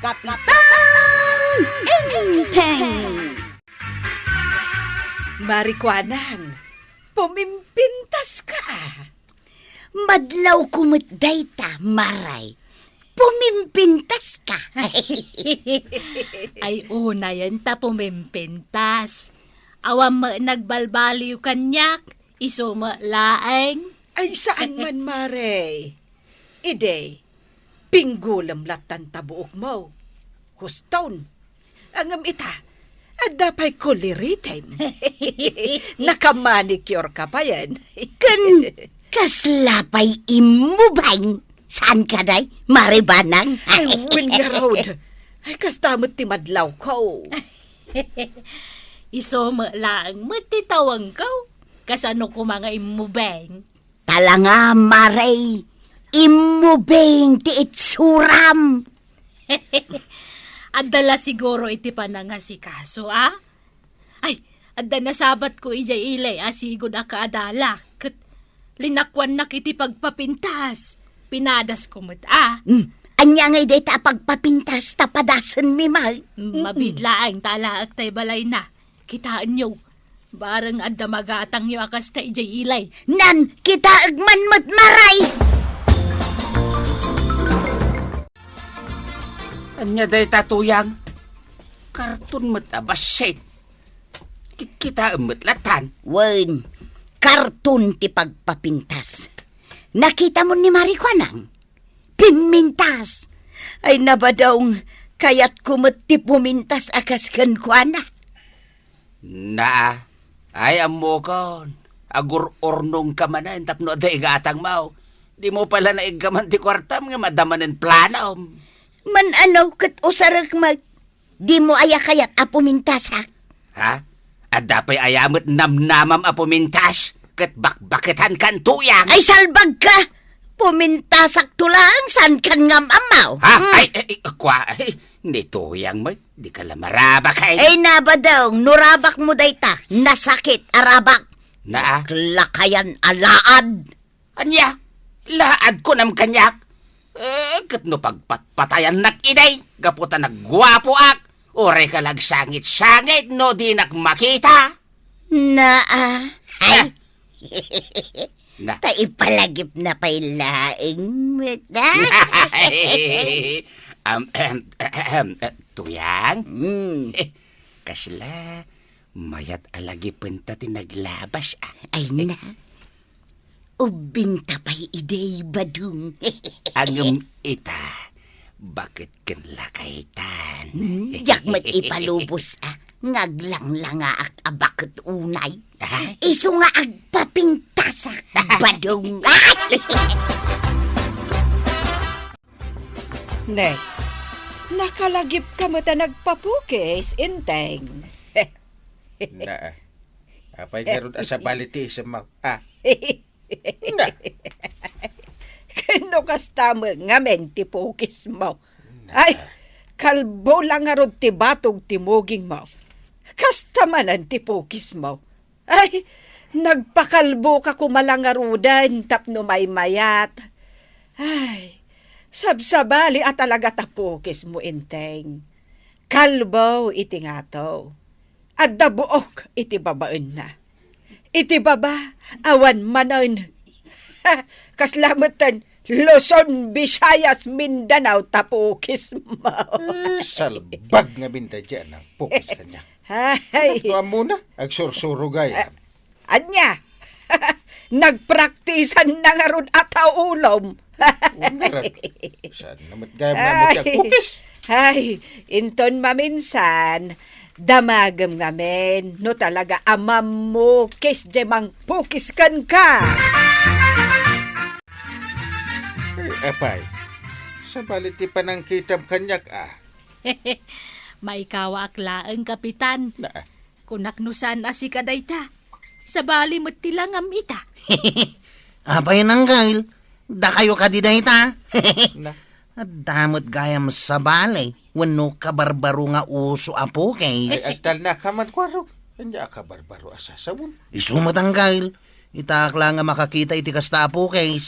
Kapitan Enteng! Marikwanang, pumimpintas ka. Madlaw kumut dayta, Maray. Pumimpintas ka. Ay unayan ta pumimpintas. Awam mo nagbalbaliw kanyak, iso mo laeng. Ay saan man, Maray? Ide, pinggulam latan tabuok mo. Huston, angam ita, adapay kuliritem. Nakamanicure ka pa yan. Kaslapay imubang. Saan ka day, Maribanang? Ay, Winya Road. Ay, kastamot ti madlaw ko. Iso mo laeng matitawang ko. Kasano ko mga imubeng. Talanga, Maray. Imubeng ti itsuram. Adala siguro iti pa na nga si kaso, ah? Ay, adda na sabat ko ijay ilay, asigod aka adala. Kat linakwan na kiti pagpapintas. Pinadas ko mo't, ah? Anya ngay day ta pagpapintas tapadasan mi mal. Mabidlaang talaak tay balay na. Kitaan nyo. Barang adda magatang nyo akas ta ijay ilay. Nan, kita agman mo't, Maray. Anya day tatuyang. Karton mo't abasit. Kita latan. Wen, karton ti pagpapintas. Nakita mo ni Marikwanang? Pimintas. Ay nabadawng kayat kumot ti pumintas akas kan kuana. Na, ay amo kon. Agur ornong kamanan tapno da igatang mau. Di mo pala na igaman ti kwartam nga madamanin planom. Man ano kat usarag mag. Di mo ayakayat a pumintas ha? Ha? At dapay ayamot namnamam apumintas. Kat bakbakitan kan tuyang. Ay salbag ka! Pumintasak tulang san kan ngam amaw. Ha? Ay, kwa, ni tuyang mo. Di ka lamaraba kay. Ay nabadawng nurabak mo dayta. Nasakit arabak. Na, Lakayan alaad. anya, laad ko nam kanyak. Kat no pagpatayan nak iday. Gaputa nagwapo ak. Ore ka lag sangit-sangit no di nakmakita. Naa. Ay. Na. Ta ipalagip na pailaing mata. Tuyang? Mm. Kasla, mayat alagi punta tinaglabas ah. Ay na. Ubing tapay idey badung. Angam ita, bakit kinlakaitan? Jak mat ipalubos ah. Ngaglang nga ak abakot unay. Ah? Iso nga agpapintasak badung. Ne, nakalagip ka mo ta nagpapukis, Enteng. Na, apay karun asa baliti sa mga, na, Kano kastamo nga men ti pukis mo. Ay, kalbo lang nga ron ti batog ti muging mo. Kastamanan ti pukis mo. Ay, nagpakalbo ka kumalangarudan tapno may mayat. Ay, sabsabali at talaga tapukis mo, Enteng. Kalbo iti nga to. At dabuok iti babaen na. Iti baba, awan manon. Kaslamatan, Luzon, Visayas, Mindanao, tapukis mo. salbag nga binta dyan ang pukis kanya. Ay, Tuwa muna, agsursuro gaya. anya, nagpraktisan na nga ron ataulom. Ungaran, saan naman gaya mo yung pukis? Ay, inton maminsan, damagam ngamen, no talaga amam mo, kes demang pukis kan ka. Apay, sa baliti pa ng kitab kanyak May kawak laeng kapitan. Na, Kunaknusan asi kadayta. Sa bali mo't tilangam ita. Apay nang gail, da kayo kadiday ta. na, Damot gayam sa balay, wano kabarbaro nga uso apo kay. ay agtal na kaman kwaro. Kanya ka barbaro asa sabon. Isumatang gail, itakla nga makakita iti kasta apo kay.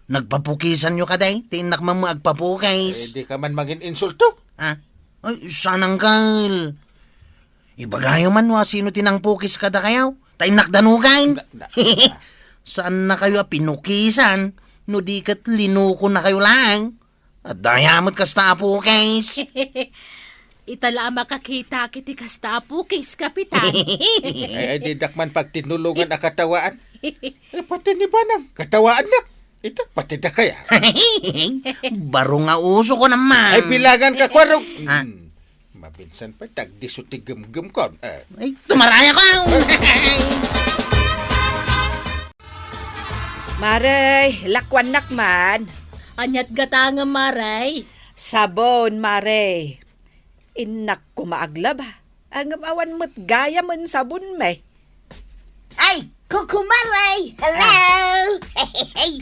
Nagpapukisan nyo kaday, tinak mo agpapukay. Di ka man maging insulto. Ah, ay, sanang kal. Ibagayo man wa sino tinang pukis kada kayaw. Tay nakdanugan. Saan na kayo pinukisan? No di kat linuko na kayo lang. At dayamot kasta pukis. Itala makakita kiti kasta pukis, Kapitan. Ay, di dakman pag tinulungan ang katawaan. Pati ni Banang, katawaan na. Ito, pati na kaya. Baro nga uso ko naman. Ay, bilangan ka, kwarong. Ah. Mabinsan pa, tagdisuti gum-gum ko. Ay, tumaraya ka. Maray, lakwan nakman. Anyat gata nga maray. Sabon, Maray. Inak ko maaglab ha. Ang awan mo't gaya man sabon may. Ay, kukumaray! Hello! Hey!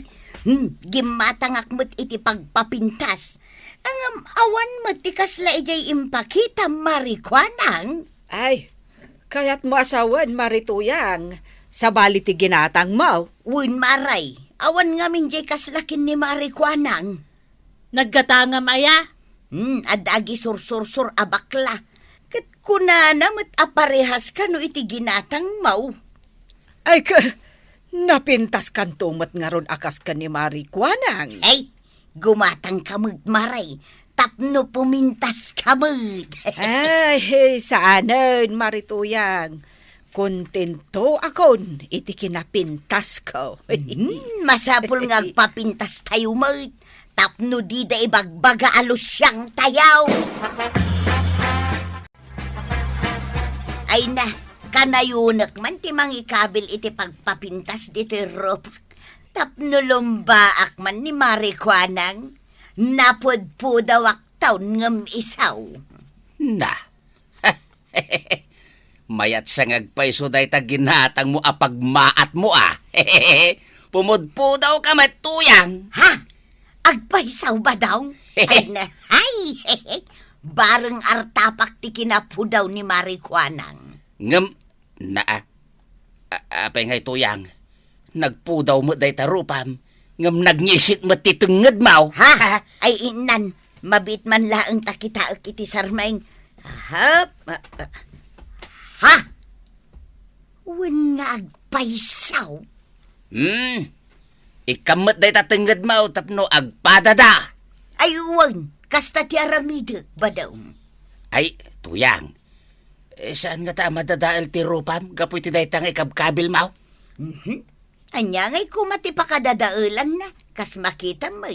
Gimatangak mo't iti pagpapintas. Ang awan mo't tikasla ijay impakita marikwanang. Ay, kaya't mo asawan, Marituyang. Sa baliti ginatang mo. Wun maray, awan nga min jay kaslakin ni marikwanang. Naggata nga maya. Adagi sur-sur-sur abakla. Kat kunana mo't aparehas ka no iti ginatang mo. Ay, napintas kan tumat nga ron akas ka ni Marikwanang. Ay, gumatang kamag maray. Tapno pumintas kamag. Ay, saanan, Marituyang. Kontento akon, iti kinapintas ko. Masapul nga agpapintas tayo mo. Tapno di da ibagbaga alos siyang tayaw. Ay na, kanayunak man ti mangikabil iti pagpapintas dito ropak. Tapno lumbaak man ni Marikwanang. Napudpudawak taon ngam isaw. Na. Mayat sa ngagpaiso day ta ginatang mo apagmaat mo ah. Pumudpo daw ka matuyang. Ha? Agpaisaw ba daw? Ay na, ay! Bareng artapak ti kinapudaw ni Marikwanang. Ngam, na apay ngay tuyang. Nagpudaw mo day tarupam. Ngam nagnyisit mo titungad mau. Ha? Ay inan, mabit man laang takitaak iti sarmaing. Ha? Ha? Wen nga agpaisaw? Ikamot day tatungad mau tapno agpadada. Ay wan, kasta ti aramidek ba daw? Ay, tuyang. Saan nga ta madadaal ti rupam? Gapoy ti day tang ikabkabil mau? Anya ngay kumati pa kadadaulan na, kas makita mo.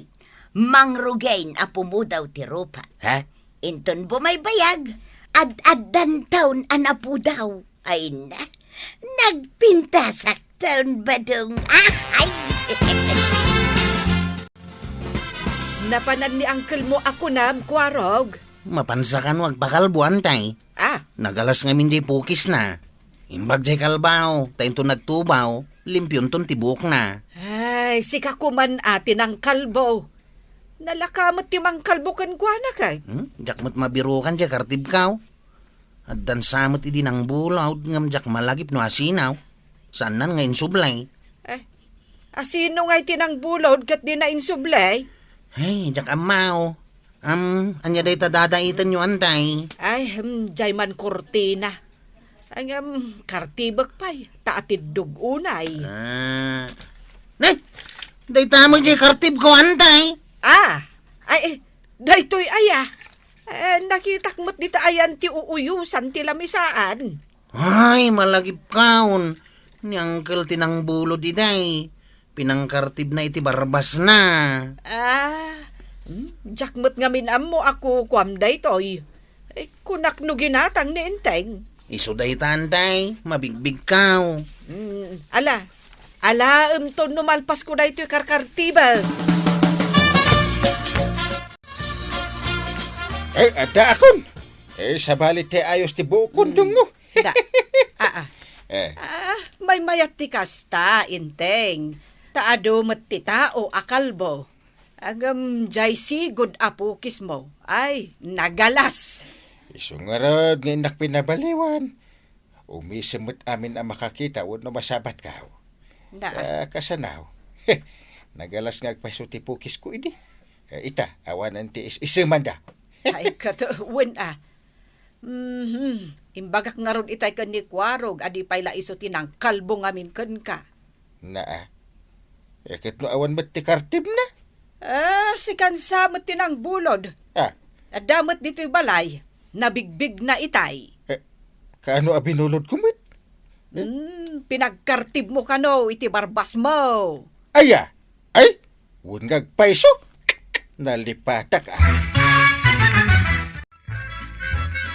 Mangrugain apumudaw ti rupa. Ha? Inton bumaybayag, ad-addan taon anapu daw. Ay na, nagpintasak taon ba dong? Ay! Napanan ni uncle mo ako na, Kwarog. Mapansakan wag pakalbuan tay. Ah, Nagalas nga hindi pukis na. Imbag jay kalbaw, tayo to nagtubaw, limpyon ton tibuk na. ay, si kakuman atin ang kalbo. Nalakamot ti mang kalbo kan kwa na kay. Jak mo't mabirukan jay kartib kaw. At dan samot idi ng bulaw, ngam jak malagip no asinaw. Saan nan ngayon sublay? Asino nga'y tinang bulod kat di na insublay? Hey, jak amaw. Anya day tadadaitan nyo antay. Ay, jay man kortina. Ang kartibak pa'y, taatid dugunay. Nay, day tamo jay kartib ko antay. Daytoy aya. Nakitak mo't dita ayan ti uuyusan ti lamisaan. Ay, malagip kaon. Ni Uncle tinang bulod iday. Pinangkartib na iti barbas na. Jakmot nga minam mo ako kwam daytoy. Kunak no ginatang ni Enteng. Iso day tantay, mabigbig kaw. Ala, ton numalpas ko daytoy karkartiba. Ada akon. Sa balit te ayos ti bukon dong mo. Da. May mayat ti kasta, Enteng. Taado mat ti tao akalbo. Agam jay sigod apukis mo. Ay, nagalas. Isungarod ngayon nakpinabaliwan. Umisimot amin ang makakita o no masabat ka. Kasanaw. Nagalas nga agpaso ti pukis ko idi. Ita, awanan ti isimanda. Ay, katuwan Imbagak nga ron itay ka ni Kwarog, adi payla iso tinang kalbo ngamin kan ka. Na. Ket no awan met ti kartib na. Si kansamot tinang bulod. Ah, At damot dito'y balay, nabigbig na itay. kaano a binulod ko met? Pinagkartib mo kano, iti barbas mo. Aya. Ay, wun paiso. Nalipatak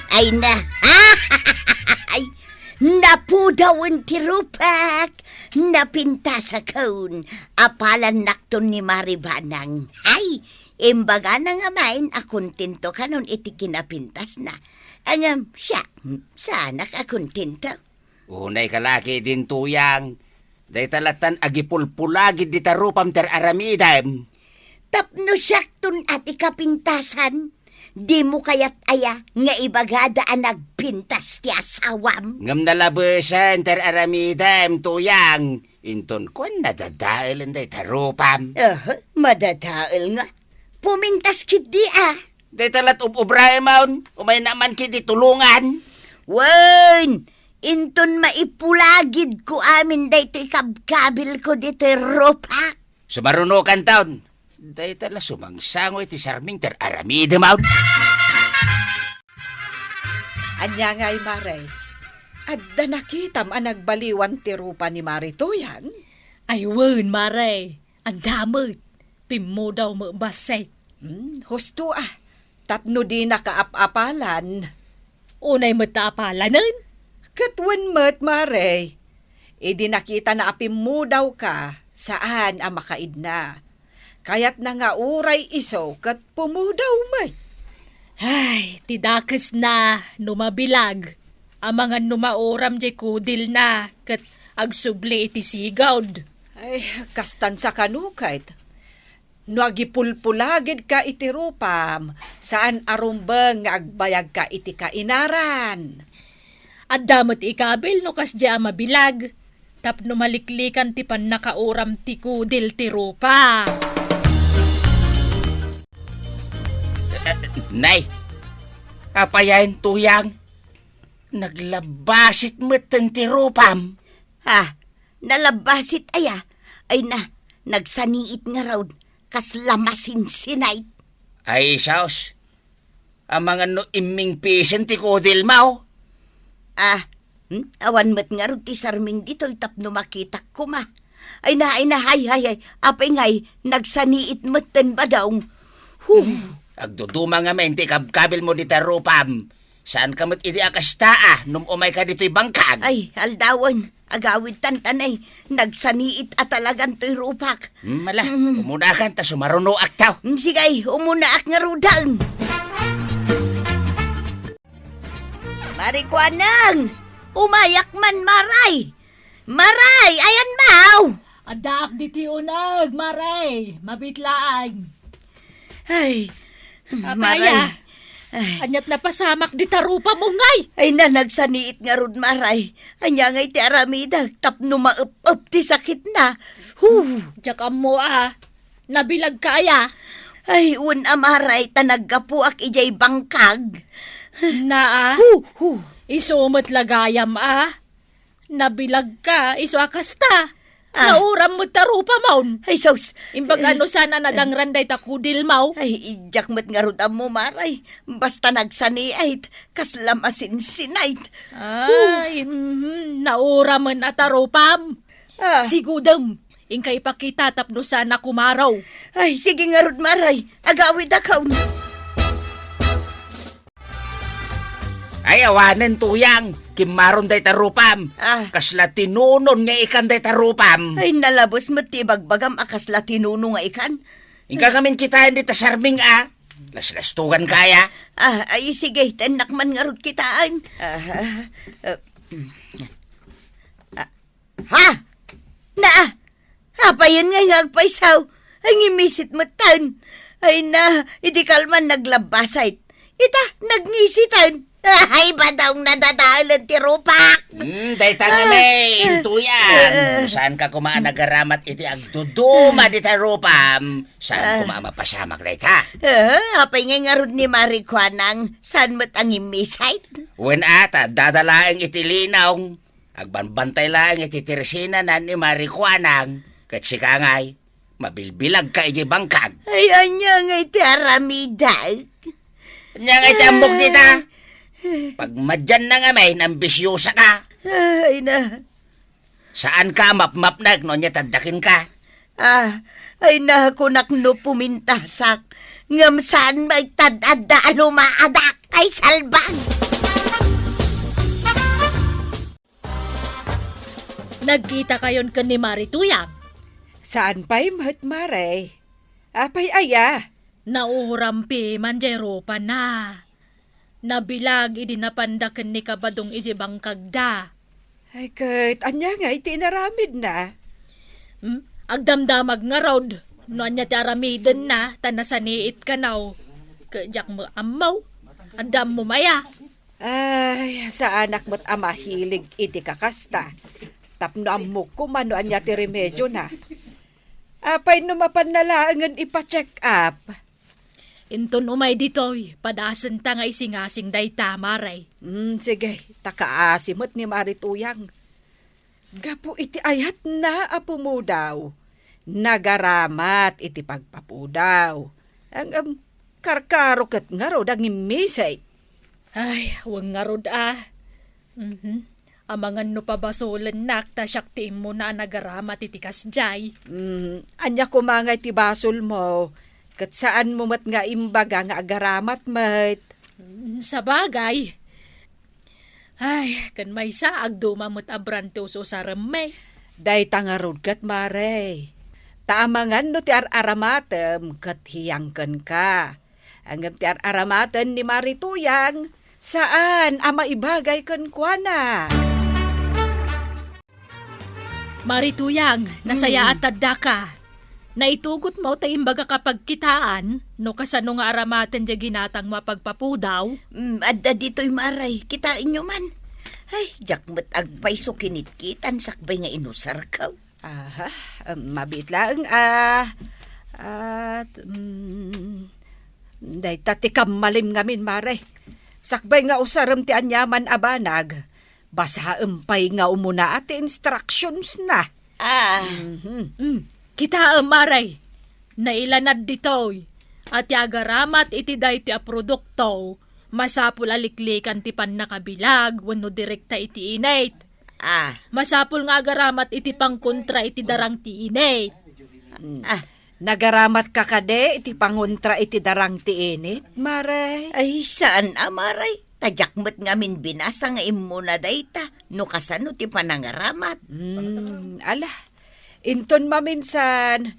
Ay na. Ay, napudawan ti Rupak. Napinta sa kaun. Apalan nakton ni Maribanang. Ay, imbaga na nga main, akuntinto kanon iti kinapintas na. Angam, siya, sana kakuntinto. Unay kalaki din tuyang. Day talatan agipulpulagid di tarupam ter aramidam. Tapno syaktun at ikapintasan. Di mo kaya't aya nga ibagada ang nagpintas ti asawam. Ngam nalabesan ter aramidam tuyang. Inton ko nadadail day tarupam. Madadaal nga. Pumintas kit di Day talat ubrahe maun. Umay naman kiti tulungan. Wen! Inton maipulagid ko amin dayto ikabkabil ko dito Rupak. Sumarunukan taon. Day tala sumangsango iti sarming ter aramidam maun. Anya nga'y Mare, adda nakitam ang nagbaliwan ti rupa ni Maritoyan. Ay, wen, Mare. Ang damot. Pimo daw mabaset. Husto tapno di nakaapapalan. Unay matapalanan. Katwan mo't Mare, di nakita na apim mo daw ka saan ang makaid na. Kaya't na nga uray iso kat pumudaw mo't. Ay, tidakas na, numabilag. Ang mga numauram di kudil na, kat agsubli iti sigawd. Ay, kastan sa kanukait. No agipulpulagid ka iti rupam, saan arumbang nga agbayag ka iti kainaran. At damot ikabil no kas di mabilag. Tapno maliklikan ti pan nakauram ti kudil ti rupa. Nay, kapayain tuyang. Naglabasit mo't ti rupam. Nalabasit aya. Ay na, nagsaniit nga raw. Kas lamasin sinay. Ay, saos. Ang mga no iming pisen ti kudil mau. Awan mo't nga raw ti sarming dito tapno makita ko ma. Ay na, hay. Apay ngay, nagsaniit mo't ba daw. Agduduma nga men ti kabkabil mo di tarupam. Saan ka mo't idi akastaa num umay ka dito'y bangkag? Ay, aldawan. Agawid tantanay. Nagsaniit at talagang to'y Rupak. Mala, umunakan ta sumaruno aktaw. Sigay, umunaak nga rudan. Marikwanang! Umayak man, Maray! Maray! Ayan, Mau! Adak diti unag, Maray. Mabitlaan. Ay, Apaya. Anyat na pasamak di tarupa mo ngay. Ay na, nagsaniit nga rud, Maray. Anya ngay ti aramida, tapno maup-up ti sakit na. Diyak mo nabilag kaya. Ay, Maray, tanaggapuak ijay bangkag. Na isumot lagayam nabilag ka, iso akasta. Nauram mo tarupa maun. Ay, sos. Imbag ano sana nadangranday takudil mau. Ay, ijak mo't nga rud mo, Maray. Basta nagsaniait, kaslamasin sinait. Ay, nauram mo na tarupam. Sigudam, ingkay pakita tapno sana kumaraw. Ay, sige nga rud, Maray. Agawid akaw. Ay, awanan tuyang. Kimaron day tarupam. Kasla tinunon nga ikan day tarupam. Ay, nalabos mo tibagbagam akas latinuno nga ikan. Ingka kamin kitain di tasarming Laslastugan kaya. Ay, sige, tanak man nga rud kitaan. Hapayan nga agpaisaw. Ay, ngimisit mo tan. Ay na, idi kalman naglabasay. Ita, nagnisitan. Ay, badaong nadadalan ti rupak. Dayta nga may intuyan. Saan ka kumaan nagaramat iti agduduma di tarupam? Saan kumama pasamak dayta? Apay nga rod ni Maricuanang, saan mat ang imisay? Wen ata, dadalaeng iti linaw. Agbanbantay lang iti tirsina na ni Maricuanang. Kat si kangay, mabilbilag ka iti bangkag. Ay, anya nga iti aramidag. Nya nga iti ambok dita. Pag madyan na nga may, ambisyosa ka. Ay na. Saan ka map-mapnag no niya tadakin ka? Ay na kunak no pumintasak. Ngam saan may tadada lumaadak ay salbang. Nagkita kayon ka ni Marituyang. Saan pa'y mat, Maray? Apay aya. Nauhurampi man jay ropa na. Nabilag idi napandaken ni kabadong iji bangkagda. Ay, kat, anya nga, itinaramid na. Agdamdamag nga rod. No anya ti aramiden na, tanasaniit ka naw. Kajak mo amaw. Andam mo maya. Ay, sa anak mo't ama hilig iti kakasta. Tapno amok ko mano anya ti remedyo na. Apay numapan na laangan ipa-check up. Inton umay ditoy, padasan ta nga isingasing dayta, Maray. Sige, takaasimot ni Marituyang. Gapo iti ayat na apo mo daw. Nagaramat iti pagpapudaw. Ang karkaro kat nga ro dang imisay. Ay, wang nga rod Amangan no pabasolan nak, ta syaktiin mo na nagaramat iti kasjay. Anya kumangay ti basol mo. Kat saan mo mat nga imbaga nga agaramat mat. Sa bagay. Ay, kan may saag dumamot abranto so sa remay. Day tangarod kat Maray. Taamangan no ti aramatem kat hiyangkan ka. Ang ti aramaten ni Marituyang, saan ama ibagay kan kuana? Marituyang, nasaya at tadda ka. Naitugot mo ta imbaga kapag kitaan, no kasano nga aramaten dya ginatang mapagpapudaw. Adda dito'y Maray, kitain nyo man. Ay, jakmat agpay so kinitkitan sakbay nga inusar ka. Aha, mabit lang. Day tatikam malim ngamin, Maray. Sakbay nga usaram ti anyaman abanag. Basa empay nga umuna at instructions na. Kita Maray, nailanad ditoy. At yagaramat iti day ti a produkto, masapul aliklikan ti pan nakabilag, wano direkta iti inate. Masapul nga agaramat iti pangkontra iti darang ti inate. Nagaramat ka kade iti pangontra iti darang ti init, Maray. Ay, saan Maray? Tajakmat ngamin binasa nga imuna dayta, no kasano ti panangaramat. Ala, inton maminsan,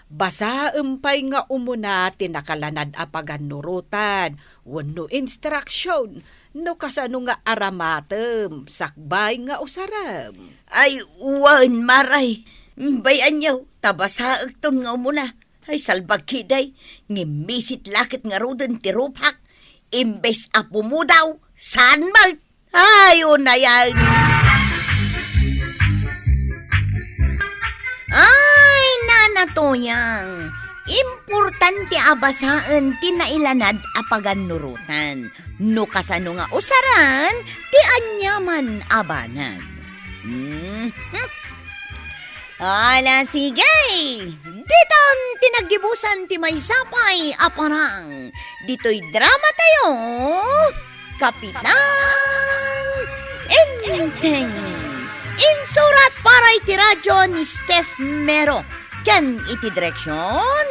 basa empay nga umuna tinakalanad apagan nurutan, wano instruction, no kasano nga aramatem, sakbay nga usaram. Ay, uwan Maray. Bayan yaw, tabasaag ton nga umuna. Ay, salbag kiday, ngimisit lakit nga roden ti rupak. Imbes apo mo daw, saan mag? Ayun na yan. Ay, nanatoyang. Importante abasaan ti nailanad apagan nurutan. No kasano nga usaran, ti anyaman abanag. Ala, sige! Diton tinaggibusan ti may sapay aparang. Dito'y drama tayo. Kapitan Enteng. Insurat para iti radyo ni Steph Mero. Ken iti direksyon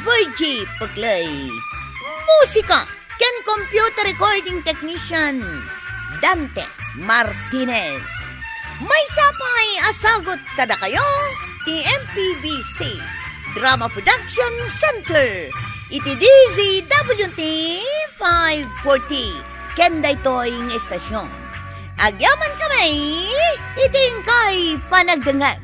Virgie Paglay. Musika ken computer recording technician Dante Martinez. May sapay asagot kada kayo ti MPBC Drama Production Center iti DZWT 540 ken daytoy nga estasyon. Agyaman kami iting kay panagdangag.